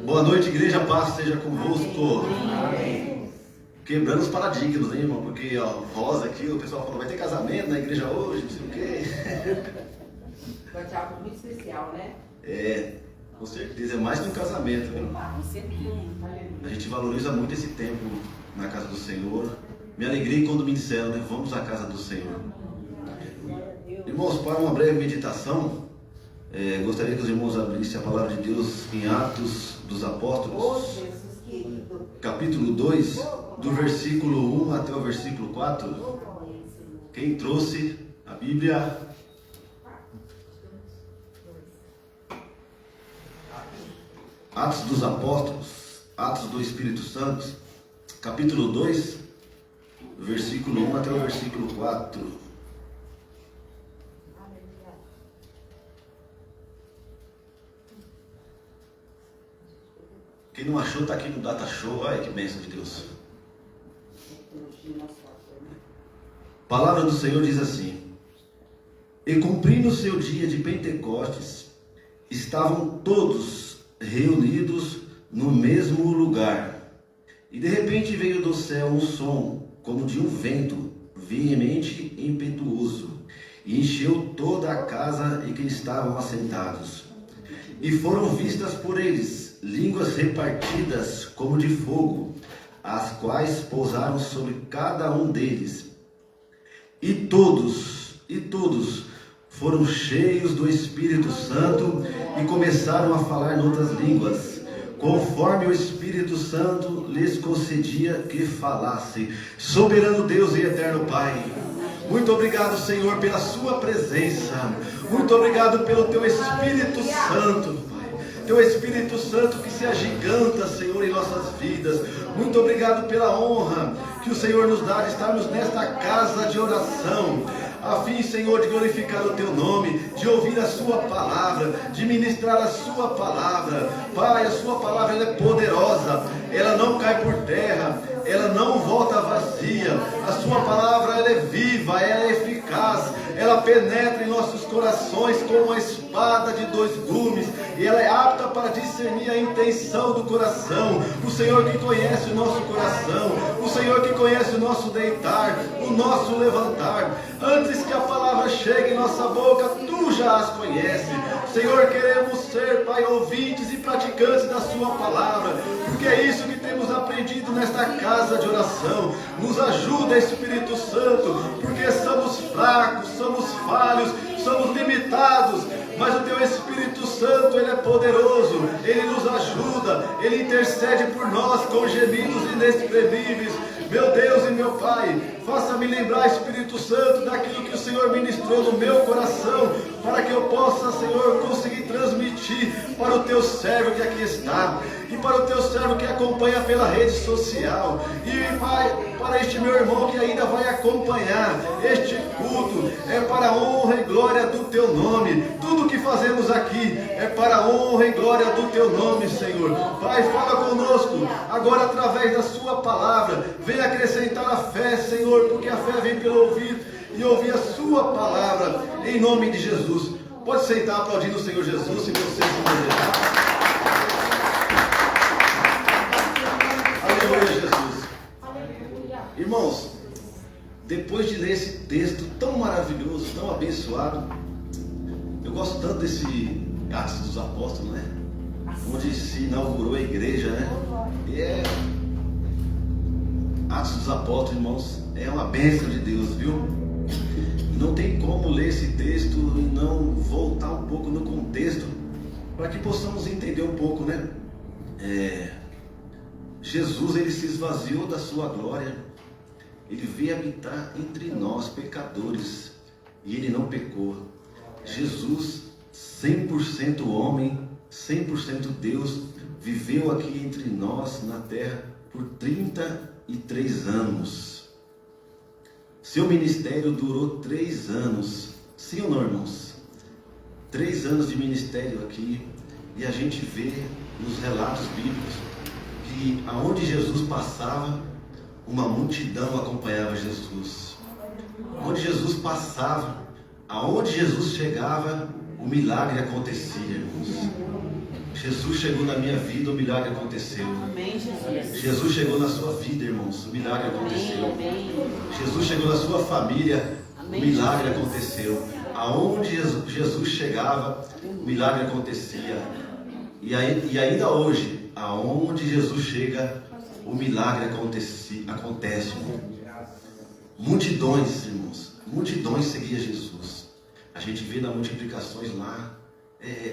Boa noite, igreja, paz seja convosco. Quebrando os paradigmas, hein, irmão? Porque, ó, Rosa aqui, o pessoal falou, vai ter casamento na igreja hoje, não sei o quê. Vai ter algo muito especial, né? É, com certeza, é mais que um casamento, viu? A gente valoriza muito esse tempo na casa do Senhor. Me alegrei quando me disseram, né, vamos à casa do Senhor. Irmãos, para uma breve meditação, gostaria que os irmãos abrissem a palavra de Deus em Atos dos Apóstolos, capítulo 2, do versículo 1 até o versículo 4. Quem trouxe a Bíblia? Atos dos Apóstolos, Atos do Espírito Santo, capítulo 2, do versículo 1 até o versículo 4. Quem não achou está aqui no Data Show. Olha que bênção de Deus. Palavra do Senhor diz assim: e cumprindo o seu dia de Pentecostes, estavam todos reunidos no mesmo lugar. E de repente veio do céu um som, como de um vento veemente e impetuoso, e encheu toda a casa em que estavam assentados. E foram vistas por eles línguas repartidas como de fogo, as quais pousaram sobre cada um deles. E todos foram cheios do Espírito Santo e começaram a falar noutras línguas, conforme o Espírito Santo lhes concedia que falassem. Soberano Deus e eterno Pai, muito obrigado, Senhor, pela sua presença. Muito obrigado pelo teu Espírito Santo, Pai. Teu Espírito Santo que se agiganta, Senhor, em nossas vidas. Muito obrigado pela honra que o Senhor nos dá de estarmos nesta casa de oração, a fim, Senhor, de glorificar o teu nome, de ouvir a sua palavra, de ministrar a sua palavra. Pai, a sua palavra ela é poderosa, ela não cai por terra, ela não volta vazia. A sua palavra ela é viva, ela é eficaz, ela penetra em nossos corações como uma espada de dois gumes, e ela é apta para discernir a intenção do coração. O Senhor que conhece o nosso coração, o Senhor que conhece o nosso deitar, o nosso levantar. Antes que a palavra chegue em nossa boca, tu já as conhece. Senhor, queremos ser, Pai, ouvintes e praticantes da sua palavra, porque é isso que temos aprendido nesta casa de oração. Nos ajuda, Espírito Santo, porque somos fracos, somos falhos, somos limitados, mas o teu Espírito Santo, ele é poderoso, ele nos ajuda, ele intercede por nós com gemidos inexprimíveis. Meu Deus e meu Pai, faça-me lembrar, Espírito Santo, daquilo que o Senhor ministrou no meu coração, para que eu possa, Senhor, conseguir transmitir para o teu servo que aqui está, e para o teu servo que acompanha pela rede social, e Pai, para este meu irmão que ainda vai acompanhar este culto. É para a honra e glória do teu nome. Tudo que fazemos aqui é para a honra e glória do teu nome, Senhor. Pai, fala conosco agora através da sua palavra. Vem acrescentar a fé, Senhor, porque a fé vem pelo ouvir e ouvir a sua palavra, em nome de Jesus. Pode sentar aplaudindo o Senhor Jesus, se você se desejar. Aleluia, Jesus. Irmãos, depois de ler esse texto tão maravilhoso, tão abençoado, eu gosto tanto desse Atos dos Apóstolos, né? Onde se inaugurou a igreja, né? Atos dos Apóstolos, irmãos, é uma bênção de Deus, viu? Não tem como ler esse texto e não voltar um pouco no contexto, para que possamos entender um pouco, né? Jesus, ele se esvaziou da sua glória, ele veio habitar entre nós, pecadores, e ele não pecou. Jesus, 100% homem, 100% Deus, viveu aqui entre nós na terra por 33 anos. Seu ministério durou 3 anos. Sim ou não, irmãos? 3 anos de ministério aqui, e a gente vê nos relatos bíblicos que aonde Jesus passava, uma multidão acompanhava Jesus. Onde Jesus passava, aonde Jesus chegava, o milagre acontecia, irmãos. Jesus chegou na minha vida, o milagre aconteceu. Amém, Jesus. Jesus chegou na sua vida, irmãos, o milagre aconteceu. Amém. Jesus chegou na sua família, o milagre aconteceu. Aonde Jesus chegava, o milagre acontecia. E ainda hoje, aonde Jesus chega, o milagre acontece. Multidões, irmãos, multidões seguiam Jesus. A gente vê nas multiplicações lá,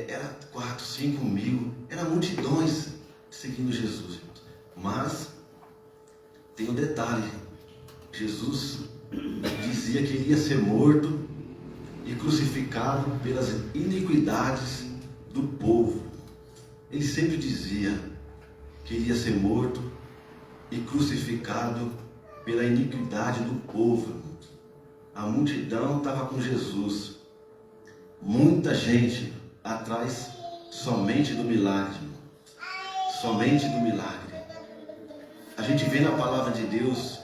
era 4, 5 mil, era multidões seguindo Jesus. Mas tem um detalhe: Jesus dizia que ele ia ser morto e crucificado pelas iniquidades do povo. Ele sempre dizia que ele ia ser morto e crucificado pela iniquidade do povo. A multidão estava com Jesus, muita gente atrás somente do milagre, somente do milagre. A gente vê na palavra de Deus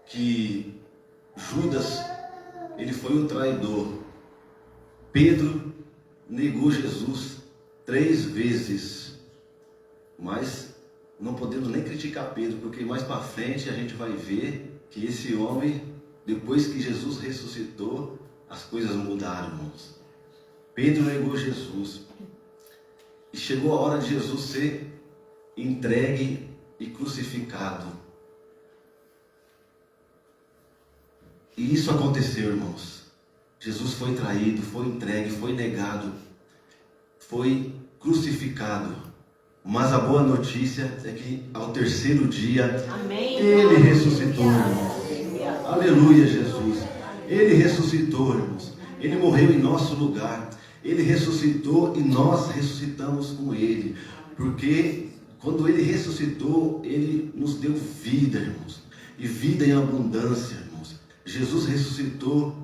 que Judas, ele foi o traidor. Pedro negou Jesus 3 vezes. Mas não podemos nem criticar Pedro, porque mais para frente a gente vai ver que esse homem, depois que Jesus ressuscitou, as coisas mudaram, irmãos. Pedro negou Jesus. E chegou a hora de Jesus ser entregue e crucificado. E isso aconteceu, irmãos. Jesus foi traído, foi entregue, foi negado, foi crucificado. Mas a boa notícia é que ao 3º dia, Amém. Ele ressuscitou, irmãos. Aleluia, Jesus. Ele ressuscitou, irmãos. Ele morreu em nosso lugar. Ele ressuscitou e nós ressuscitamos com Ele. Porque quando Ele ressuscitou, Ele nos deu vida, irmãos. E vida em abundância, irmãos. Jesus ressuscitou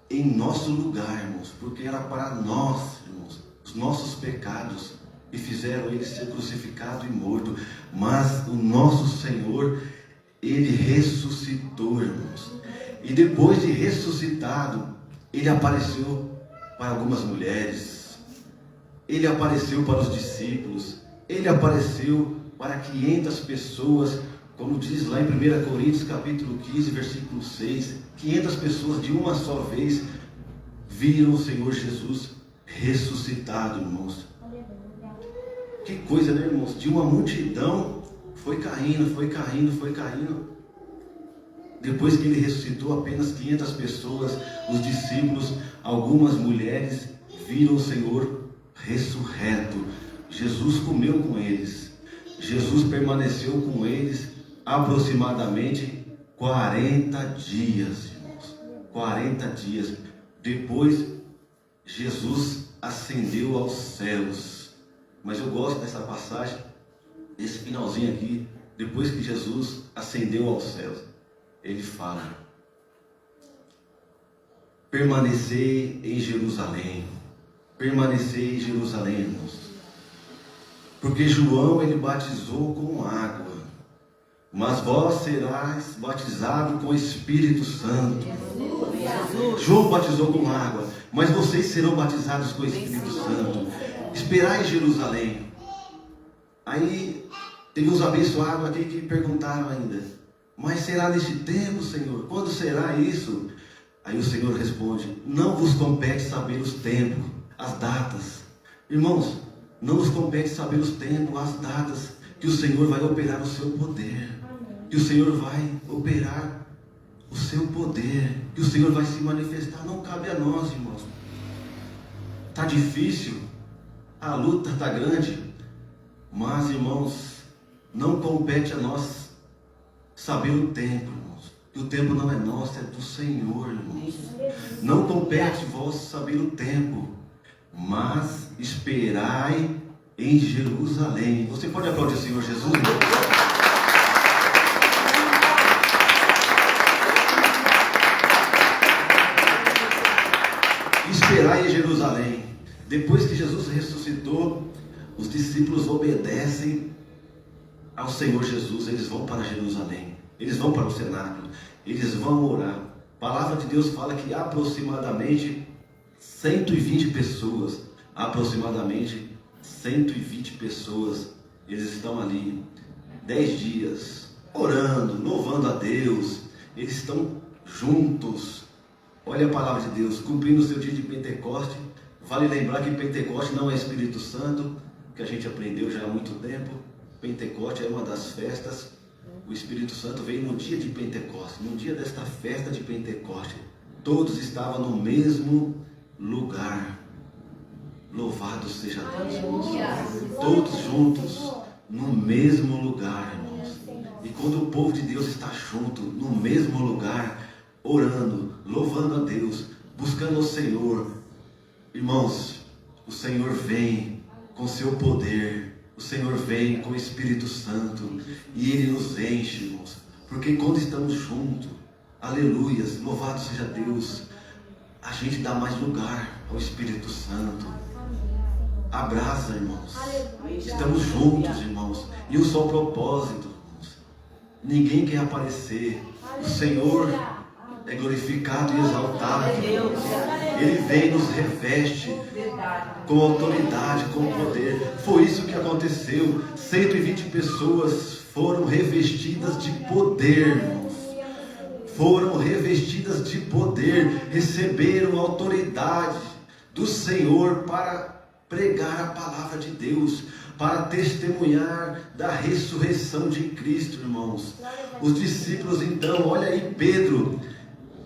em nosso lugar, irmãos. Porque era para nós, irmãos, os nossos pecados, e fizeram Ele ser crucificado e morto. Mas o nosso Senhor, Ele ressuscitou, irmãos. E depois de ressuscitado, Ele apareceu para algumas mulheres, Ele apareceu para os discípulos, Ele apareceu para 500 pessoas, como diz lá em 1 Coríntios capítulo 15, versículo 6, 500 pessoas de uma só vez viram o Senhor Jesus ressuscitado, irmãos. Que coisa, né, irmãos? De uma multidão foi caindo, foi caindo, foi caindo. Depois que Ele ressuscitou, apenas 500 pessoas, os discípulos, algumas mulheres, viram o Senhor ressurreto. Jesus comeu com eles. Jesus permaneceu com eles aproximadamente 40 dias, irmãos. 40 dias. Depois, Jesus ascendeu aos céus. Mas eu gosto dessa passagem, desse finalzinho aqui. Depois que Jesus ascendeu aos céus, Ele fala: permanecer em Jerusalém. Permanecer em Jerusalém, irmãos. Porque João, ele batizou com água, mas vós serás batizado com o Espírito Santo. João batizou com água, mas vocês serão batizados com o Espírito Santo. Esperar em Jerusalém. Aí teve uns abençoados aqui que perguntaram ainda: mas será neste tempo, Senhor? Quando será isso? Aí o Senhor responde: não vos compete saber os tempos, as datas. Irmãos, não nos compete saber os tempos, as datas que o Senhor vai operar o seu poder. Que o Senhor vai operar o seu poder. Que o Senhor vai se manifestar. Não cabe a nós, irmãos. Está difícil, a luta está grande, mas, irmãos, não compete a nós saber o tempo, irmãos. E o tempo não é nosso, é do Senhor, irmãos. Não compete vós saber o tempo, mas esperai em Jerusalém. Você pode aplaudir o Senhor Jesus? Esperai em Jerusalém. Depois que Jesus ressuscitou, os discípulos obedecem ao Senhor Jesus. Eles vão para Jerusalém, eles vão para o cenáculo, eles vão orar. A palavra de Deus fala que aproximadamente 120 pessoas aproximadamente 120 pessoas. Eles estão ali 10 dias orando, louvando a Deus. Eles estão juntos. Olha a palavra de Deus, cumprindo o seu dia de Pentecoste. Vale lembrar que Pentecoste não é Espírito Santo, que a gente aprendeu já há muito tempo. Pentecoste é uma das festas. O Espírito Santo veio no dia de Pentecoste. No dia desta festa de Pentecoste, todos estavam no mesmo lugar. Louvado seja Deus. Todos juntos no mesmo lugar, irmãos. E quando o povo de Deus está junto, no mesmo lugar, orando, louvando a Deus, buscando o Senhor, irmãos, o Senhor vem com seu poder, o Senhor vem com o Espírito Santo e Ele nos enche, irmãos. Porque quando estamos juntos, aleluias, louvado seja Deus, a gente dá mais lugar ao Espírito Santo. Abraça, irmãos. Estamos juntos, irmãos. E um só propósito, irmãos. Ninguém quer aparecer. O Senhor é glorificado e exaltado. Ele vem e nos reveste com autoridade, com poder. Foi isso que aconteceu. 120 pessoas foram revestidas de poder, irmãos. Foram revestidas de poder. Receberam autoridade do Senhor para pregar a palavra de Deus, para testemunhar da ressurreição de Cristo, irmãos. Os discípulos então, olha aí Pedro,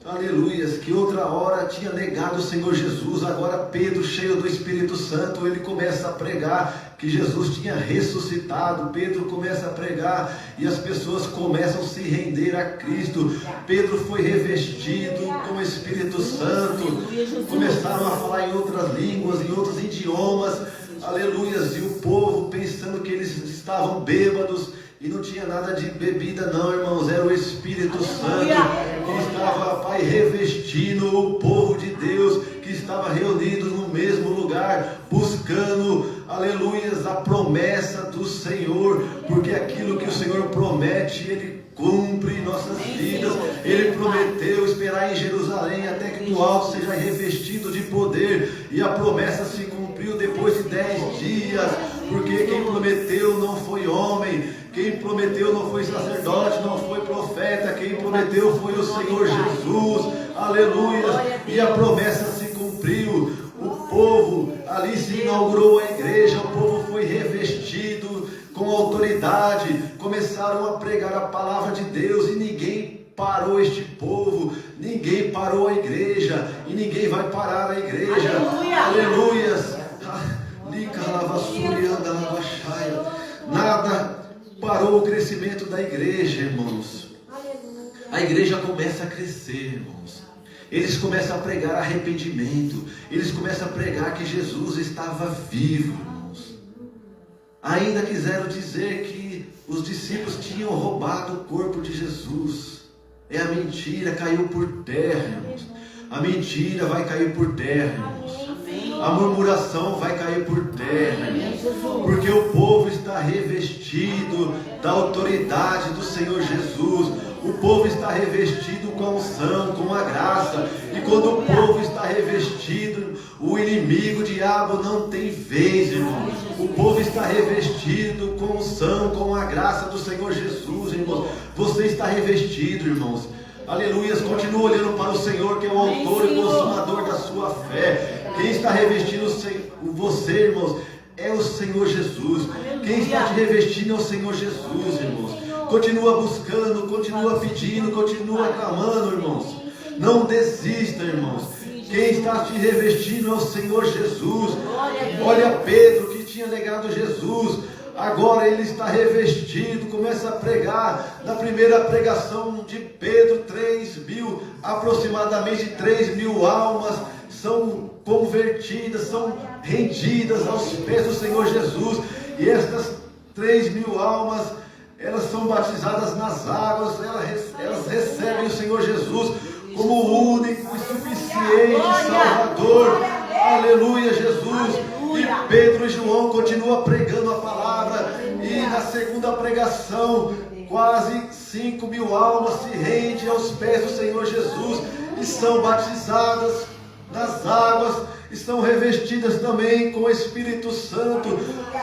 aleluias, que outra hora tinha negado o Senhor Jesus. Agora Pedro, cheio do Espírito Santo, ele começa a pregar que Jesus tinha ressuscitado. Pedro começa a pregar e as pessoas começam a se render a Cristo. Pedro foi revestido com o Espírito Santo, começaram a falar em outras línguas, em outros idiomas, aleluias, e o povo pensando que eles estavam bêbados. E não tinha nada de bebida não, irmãos, era o Espírito Santo que estava, Pai, revestindo o povo de Deus, que estava reunido no mesmo lugar, buscando, aleluias, a promessa do Senhor, porque aquilo que o Senhor promete, Ele cumpre em nossas vidas. Ele prometeu esperar em Jerusalém até que do alto seja revestido de poder, e a promessa se cumpriu depois de 10 dias, porque quem prometeu não foi homem, quem prometeu não foi sacerdote, não foi profeta, quem prometeu foi o Senhor Jesus, aleluia, e a promessa se cumpriu. O povo, ali se inaugurou a igreja, o povo foi revestido com autoridade, começaram a pregar a palavra de Deus, e ninguém parou este povo, ninguém parou a igreja, e ninguém vai parar a igreja, aleluias, nada parou o crescimento da igreja, irmãos. A igreja começa a crescer, irmãos. Eles começam a pregar arrependimento, eles começam a pregar que Jesus estava vivo, irmãos. Ainda quiseram dizer que os discípulos tinham roubado o corpo de Jesus. É a mentira, caiu por terra, irmãos. A mentira vai cair por terra, irmãos. A murmuração vai cair por terra, porque o povo está revestido da autoridade do Senhor Jesus. O povo está revestido com a unção, com a graça. E quando o povo está revestido, o inimigo, o diabo, não tem vez, irmão. O povo está revestido com a unção, com a graça do Senhor Jesus, irmãos. Você está revestido, irmãos. Aleluias, continua olhando para o Senhor, que é o autor e consumador da sua fé. Quem está revestindo você, irmãos, é o Senhor Jesus. Quem está te revestindo é o Senhor Jesus, irmãos. Continua buscando, continua pedindo, continua clamando, irmãos. Não desista, irmãos. Quem está te revestindo é o Senhor Jesus. Olha Pedro, que tinha negado Jesus. Agora ele está revestido, começa a pregar. Na primeira pregação de Pedro, aproximadamente 3.000 almas são convertidas, são rendidas aos pés do Senhor Jesus. E estas 3.000 almas, elas são batizadas nas águas, elas recebem o Senhor Jesus como o único e suficiente Salvador. Aleluia, Jesus. E Pedro e João continuam pregando a palavra, e na segunda pregação, quase 5.000 almas se rendem aos pés do Senhor Jesus, e são batizadas nas águas, estão revestidas também com o Espírito Santo.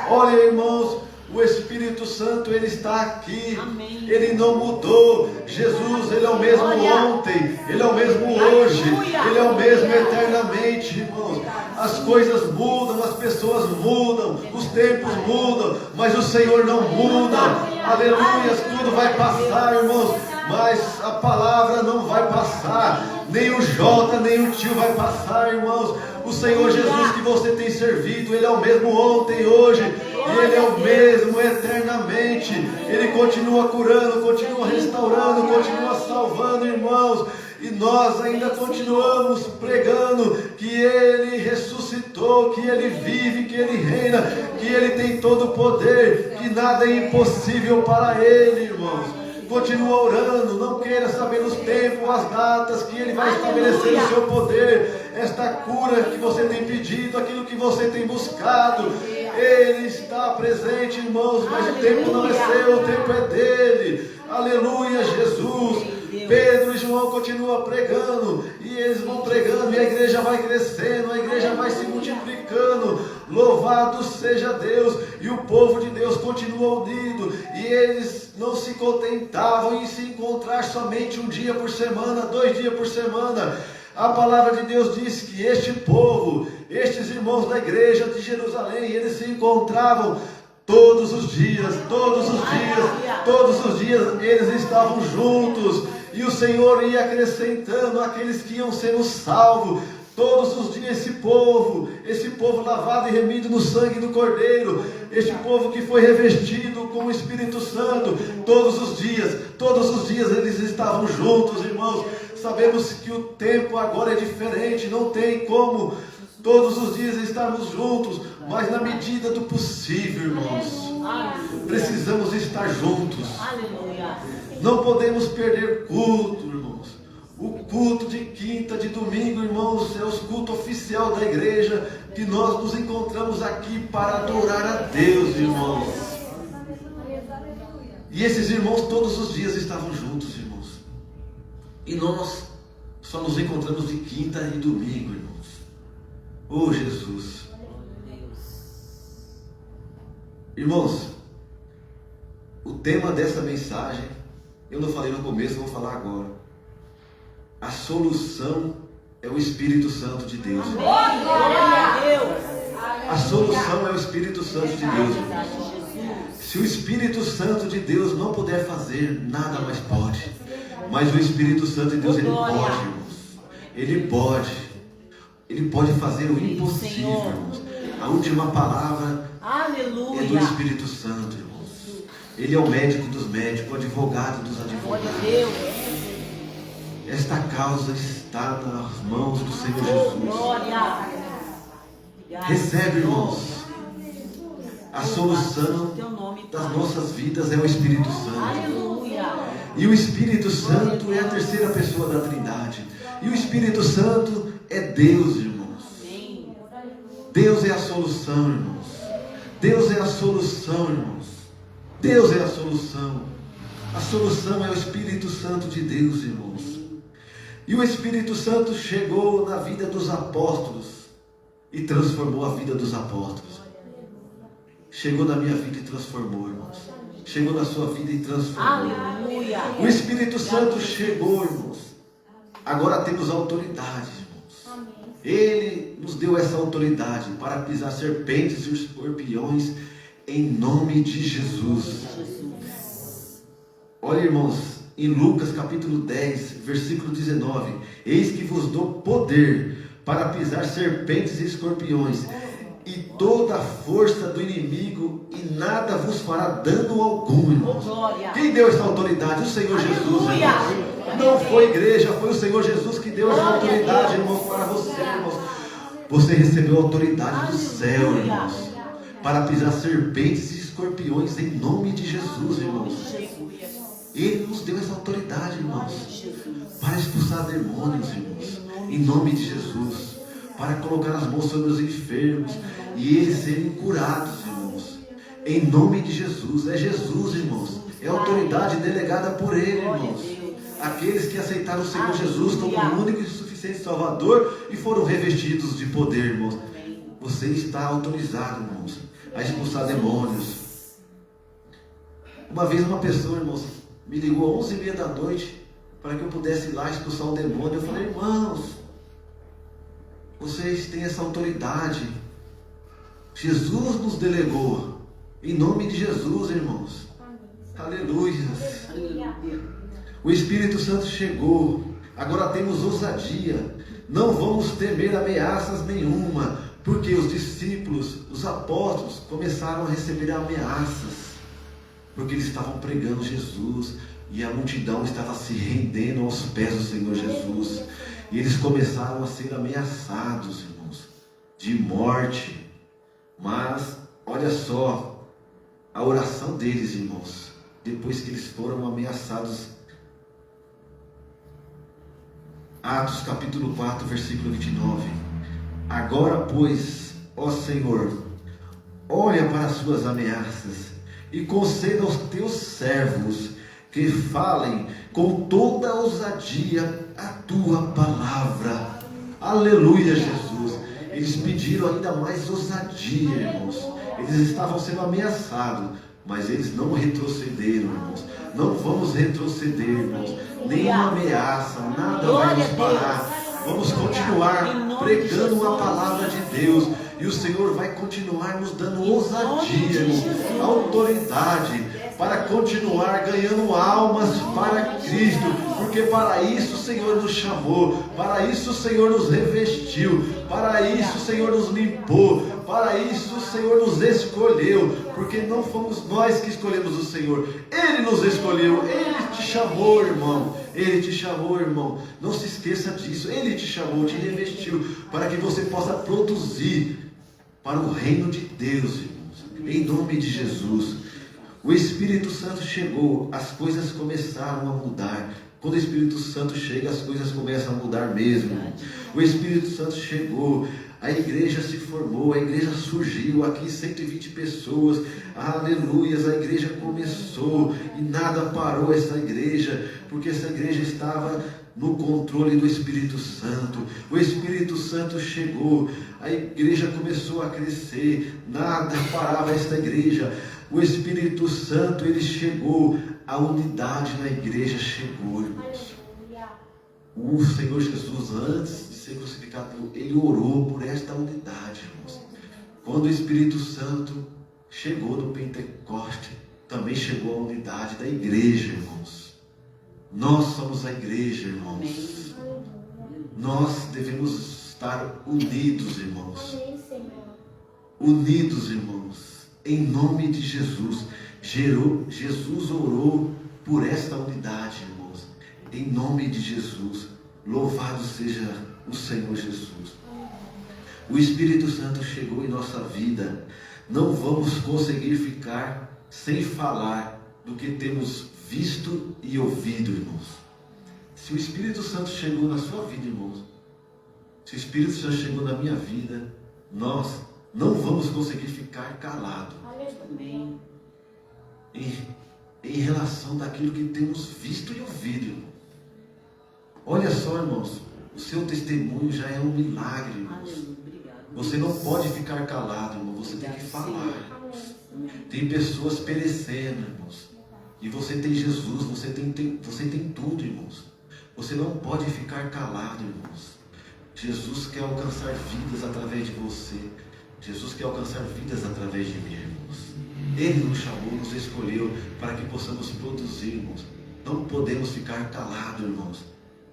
Olha, irmãos, o Espírito Santo, Ele está aqui. Amém. Ele não mudou. Jesus, Ele é o mesmo ontem, Ele é o mesmo hoje, Ele é o mesmo eternamente, irmãos. As coisas mudam, as pessoas mudam, os tempos mudam, mas o Senhor não muda. Aleluia, tudo vai passar, irmãos, mas a palavra não vai passar. Nem o Jota, nem o tio vai passar, irmãos. O Senhor Jesus que você tem servido, Ele é o mesmo ontem, hoje, e Ele é o mesmo eternamente. Ele continua curando, continua restaurando, continua salvando, irmãos. E nós ainda continuamos pregando que Ele ressuscitou, que Ele vive, que Ele reina, que Ele tem todo o poder, que nada é impossível para Ele, irmãos. Continua orando, não queira saber os tempos, as datas que Ele vai estabelecer o seu poder, esta cura que você tem pedido, aquilo que você tem buscado. Ele está presente, irmãos, mas o tempo não é seu, o tempo é dele. Aleluia, Jesus. Pedro e João continuam pregando, e eles vão pregando, e a igreja vai crescendo, a igreja vai se multiplicando. Louvado seja Deus. E o povo de Deus continua unido, e eles não se contentavam em se encontrar somente um dia por semana, 2 dias por semana. A palavra de Deus diz que este povo, estes irmãos da igreja de Jerusalém, eles se encontravam todos os dias, todos os dias eles estavam juntos, e o Senhor ia acrescentando aqueles que iam sendo salvos. Todos os dias esse povo lavado e remido no sangue do Cordeiro, este povo que foi revestido com o Espírito Santo, todos os dias eles estavam juntos, irmãos. Sabemos que o tempo agora é diferente, não tem como todos os dias estarmos juntos, mas na medida do possível, irmãos, precisamos estar juntos. Não podemos perder culto, irmãos. O culto de quinta, de domingo, irmãos, é o culto oficial da igreja, que nós nos encontramos aqui para adorar a Deus, irmãos. E esses irmãos todos os dias estavam juntos, irmãos. E nós só nos encontramos de quinta e domingo, irmãos. Oh, Jesus. Irmãos, o tema dessa mensagem, eu não falei no começo, vou falar agora. A solução é o Espírito Santo de Deus. A solução é o Espírito Santo de Deus. Se o Espírito Santo de Deus não puder fazer, nada mais pode. Mas o Espírito Santo de Deus, ele pode, irmãos. Ele pode fazer o impossível, irmãos. A última palavra é do Espírito Santo, irmãos. Ele é o médico dos médicos, o advogado dos advogados. Esta causa está nas mãos do Senhor Jesus. Recebe, irmãos. A solução das nossas vidas é o Espírito Santo. E o Espírito Santo é a terceira pessoa da Trindade. E o Espírito Santo é Deus, irmãos. Deus é a solução, irmãos. Deus é a solução, irmãos. Deus é a solução. A solução é o Espírito Santo de Deus, irmãos. E o Espírito Santo chegou na vida dos apóstolos e transformou a vida dos apóstolos. Chegou na minha vida e transformou, irmãos. Chegou na sua vida e transformou. O Espírito Santo chegou, irmãos. Agora temos autoridade, irmãos. Ele nos deu essa autoridade para pisar serpentes e escorpiões em nome de Jesus. Olha, irmãos, em Lucas capítulo 10, versículo 19: eis que vos dou poder para pisar serpentes e escorpiões e toda a força do inimigo, e nada vos fará dano algum, irmãos. Quem deu essa autoridade? O Senhor Jesus, irmãos. Não foi a igreja, foi o Senhor Jesus que deu essa autoridade, irmãos, para você, irmãos. Você recebeu a autoridade do céu, irmãos, para pisar serpentes e escorpiões em nome de Jesus, irmãos. Ele nos deu essa autoridade, irmãos, para expulsar demônios, irmãos, em nome de Jesus, para colocar as mãos sobre os enfermos e eles serem curados, irmãos, em nome de Jesus. É Jesus, irmãos, é a autoridade delegada por Ele, irmãos. Aqueles que aceitaram o Senhor Jesus como o único e suficiente suficiente Salvador e foram revestidos de poder, irmãos. Você está autorizado, irmãos, a expulsar demônios. Uma vez uma pessoa, irmãos, me ligou às 11h30 da noite para que eu pudesse ir lá expulsar o demônio. Eu falei, irmãos, vocês têm essa autoridade. Jesus nos delegou. Em nome de Jesus, irmãos. Aleluia. O Espírito Santo chegou. Agora temos ousadia. Não vamos temer ameaças nenhuma. Porque os discípulos, os apóstolos, começaram a receber ameaças. Porque eles estavam pregando Jesus. E a multidão estava se rendendo aos pés do Senhor Jesus. E eles começaram a ser ameaçados, irmãos, de morte. Mas, olha só, a oração deles, irmãos, depois que eles foram ameaçados. Atos capítulo 4, versículo 29. Agora, pois, ó Senhor, olha para as suas ameaças e conceda aos teus servos que falem com toda a ousadia a tua palavra. Aleluia, Jesus. Eles pediram ainda mais ousadia, irmãos. Eles estavam sendo ameaçados, mas eles não retrocederam, irmãos. Não vamos retroceder, irmãos. Nenhuma ameaça, nada vai nos parar. Vamos continuar pregando a palavra de Deus. E o Senhor vai continuar nos dando ousadia, irmãos, autoridade, para continuar ganhando almas para Cristo, porque para isso o Senhor nos chamou, para isso o Senhor nos revestiu, para isso o Senhor nos limpou, para isso o Senhor nos escolheu, porque não fomos nós que escolhemos o Senhor, Ele nos escolheu, Ele te chamou, irmão, Ele te chamou, irmão, não se esqueça disso, Ele te chamou, te revestiu, para que você possa produzir para o reino de Deus, irmãos, em nome de Jesus. O Espírito Santo chegou, as coisas começaram a mudar. Quando o Espírito Santo chega, as coisas começam a mudar mesmo. O Espírito Santo chegou, a igreja se formou, a igreja surgiu, aqui 120 pessoas, aleluias, a igreja começou e nada parou essa igreja, porque essa igreja estava no controle do Espírito Santo. O Espírito Santo chegou, a igreja começou a crescer, nada parava esta igreja. O Espírito Santo, ele chegou, a unidade na igreja chegou, irmãos. O Senhor Jesus, antes de ser crucificado, ele orou por esta unidade, irmãos. Quando o Espírito Santo chegou no Pentecoste, também chegou a unidade da igreja, irmãos. Nós somos a igreja, irmãos. Nós devemos estar unidos, irmãos. Unidos, irmãos. Em nome de Jesus. Jesus orou por esta unidade, irmãos. Em nome de Jesus. Louvado seja o Senhor Jesus. O Espírito Santo chegou em nossa vida. Não vamos conseguir ficar sem falar do que temos visto e ouvido, irmãos. Se o Espírito Santo chegou na sua vida, irmãos, se o Espírito Santo chegou na minha vida, nós não vamos conseguir ficar calados em relação daquilo que temos visto e ouvido, irmão. Olha só, irmãos, o seu testemunho já é um milagre, irmãos. Você não pode ficar calado, irmão, você tem que falar, irmãos. Tem pessoas perecendo, irmãos, e você tem Jesus, você tem tudo, irmãos. Você não pode ficar calado, irmãos. Jesus quer alcançar vidas através de você. Jesus quer alcançar vidas através de mim, irmãos. Ele nos chamou, nos escolheu para que possamos produzir, irmãos. Não podemos ficar calados, irmãos.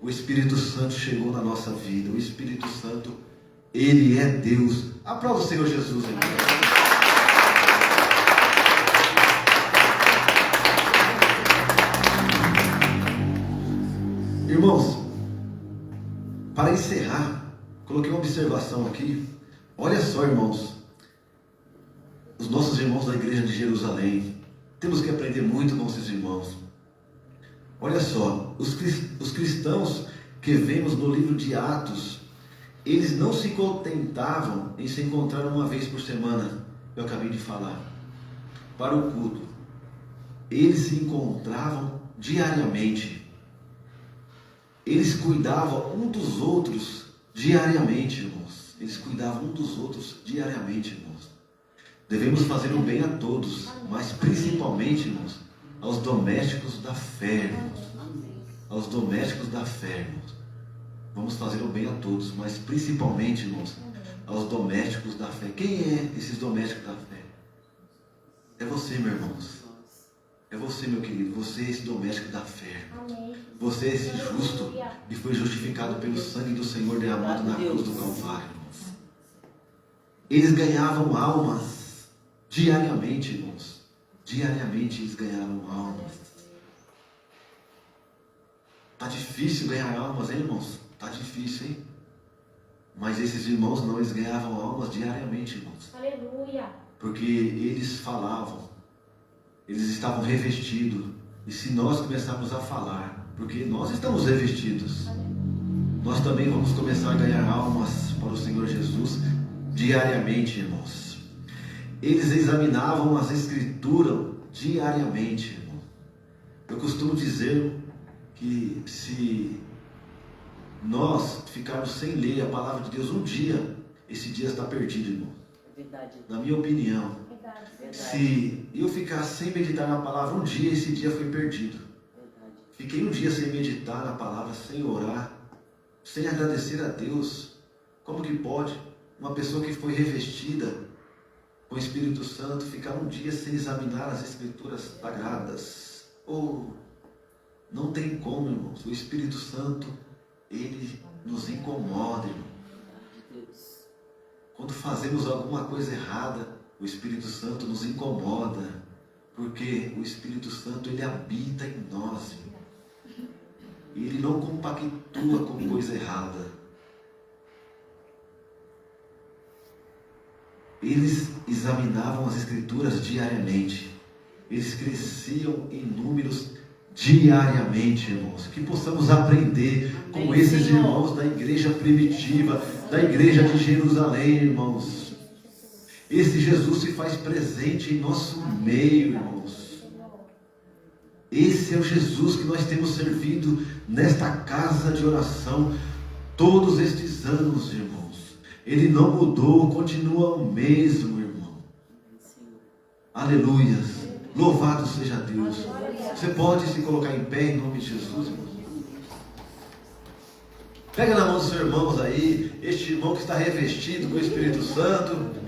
O Espírito Santo chegou na nossa vida. O Espírito Santo, Ele é Deus. Aplauda o Senhor Jesus, irmãos. Irmãos, para encerrar, coloquei uma observação aqui. Olha só, irmãos, os nossos irmãos da igreja de Jerusalém, temos que aprender muito com esses irmãos. Olha só, os cristãos que vemos no livro de Atos, eles não se contentavam em se encontrar uma vez por semana, eu acabei de falar, para o culto. Eles se encontravam diariamente. Eles cuidavam um dos outros diariamente, irmãos. Eles cuidavam um dos outros diariamente, irmãos. Devemos fazer o bem a todos, mas principalmente, irmãos, aos domésticos da fé, irmãos. Aos domésticos da fé, irmãos. Vamos fazer o bem a todos, mas principalmente, irmãos, aos domésticos da fé. Quem é esses domésticos da fé? É você, meu irmão. É você, meu querido. Você é esse doméstico da fé. Você é esse justo e foi justificado pelo sangue do Senhor derramado na cruz do Calvário, irmãos. Eles ganhavam almas diariamente, irmãos. Diariamente eles ganhavam almas. Tá difícil ganhar almas, hein, irmãos? Tá difícil, hein? Mas esses irmãos não, eles ganhavam almas diariamente, irmãos. Aleluia. Porque eles falavam, eles estavam revestidos. E se nós começarmos a falar, porque nós estamos revestidos, nós também vamos começar a ganhar almas para o Senhor Jesus diariamente, irmãos. Eles examinavam as Escrituras diariamente, irmão. Eu costumo dizer que se nós ficarmos sem ler a palavra de Deus um dia, esse dia está perdido, irmão. Verdade. Na minha opinião. Verdade. Se eu ficar sem meditar na palavra um dia, esse dia foi perdido. Verdade. Fiquei um dia sem meditar na palavra, sem orar, sem agradecer a Deus. Como que pode uma pessoa que foi revestida com o Espírito Santo ficar um dia sem examinar as Escrituras sagradas? Ou não tem como, irmãos. O Espírito Santo, ele nos incomoda, irmão. Quando fazemos alguma coisa errada, o Espírito Santo nos incomoda, porque o Espírito Santo, ele habita em nós, irmão. E ele não compactua com coisa errada. Eles examinavam as Escrituras diariamente. Eles cresciam em números diariamente, irmãos. Que possamos aprender com esses irmãos da igreja primitiva, da igreja de Jerusalém, irmãos. Esse Jesus se faz presente em nosso meio, irmãos. Esse é o Jesus que nós temos servido nesta casa de oração todos estes anos, irmãos. Ele não mudou, continua o mesmo, irmão. Aleluias. Louvado seja Deus. Você pode se colocar em pé em nome de Jesus, irmão. Pega na mão dos seus irmãos aí, este irmão que está revestido com o Espírito Santo.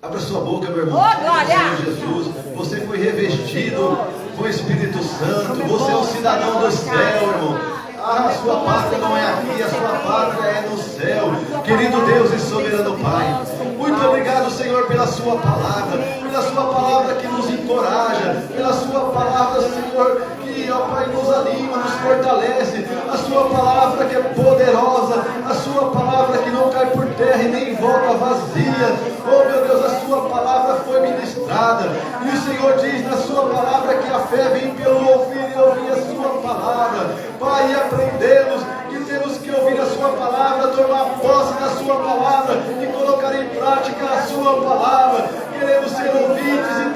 Abra sua boca, meu irmão. Senhor Jesus, você foi revestido com o Espírito Santo. Você é um cidadão do céu, irmão. A sua pátria não é aqui, a sua pátria é no céu. Querido Deus e soberano Pai, muito obrigado, Senhor, pela sua palavra que nos encoraja, pela sua palavra, Senhor, que, ó Pai, nos anima, nos fortalece, a sua palavra que é poderosa, a sua palavra que não cai por terra e nem volta vazia. Oh, meu Deus, a sua palavra foi ministrada, e o Senhor diz na sua palavra que a fé vem pelo ouvir e ouvir a sua palavra. Pai, aprendemos que temos que ouvir a sua palavra, tomar posse da sua palavra e colocar em prática a sua palavra. Queremos ser ouvintes, então